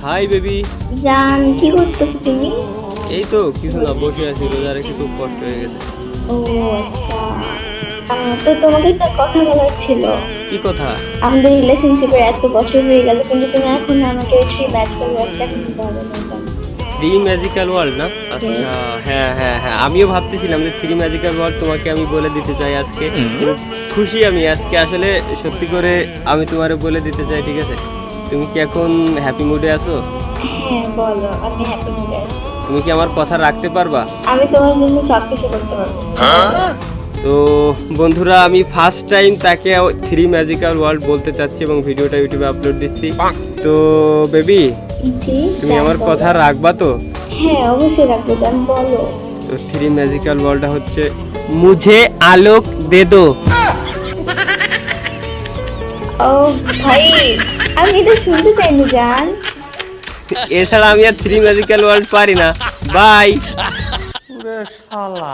Hi baby. জান কি করতেছো তুমি? এই তো কিছু না, বসে আছি, রোজা রেখে খুব কষ্ট হয়ে গেছে। ও আচ্ছা, তো তোমাকে একটা কথা বলার ছিল। কি কথা? আমাদের রিলেশনশিপের এত বছর হয়ে গেল, কিন্তু তুমি এখন আমাকে থ্রি ম্যাজিক্যাল ওয়ার্ড এখন দিতে হবে না কেন? থ্রি ম্যাজিক্যাল ওয়ার্ল্ড না? আচ্ছা, হ্যাঁ হ্যাঁ হ্যাঁ, আমিও ভাবতেছিলাম যে থ্রি ম্যাজিক্যাল ওয়ার্ল্ড তোমাকে আমি বলে দিতে চাই আজকে। খুশি আমি আজকে, আসলে সত্যি করে আমি তোমারে বলে দিতে চাই। ঠিক আছে, তুমি কি এখন হ্যাপি মুডে আছো? হ্যাঁ বলো, আমি হ্যাপি মুডে আছি। তুমি কি আমার কথা রাখতে পারবা? আমি তোমার জন্য সবকিছু করতে পারবো। তো বন্ধুরা, আমি ফার্স্ট টাইম তাকে থ্রি ম্যাজিক্যাল ওয়ার্ল্ড বলতে চাচ্ছি এবং ভিডিওটা ইউটিউবে আপলোড দিচ্ছি। তো বেবি, জি, তুমি জান আমার বলো। কথা রাখবা তো? হ্যাঁ অবশ্যই রাখবো, জান বলো। তো থ্রি ম্যাজিক্যাল ওয়ার্ল্ডটা হচ্ছে মুঝে আলোক দে দো। ও ভাই, আমি এটা শুনতে চাইনি জান। এছাড়া আমি আর থ্রি ম্যাজিক্যাল ওয়ার্ল্ড পারি না। বাই। শালা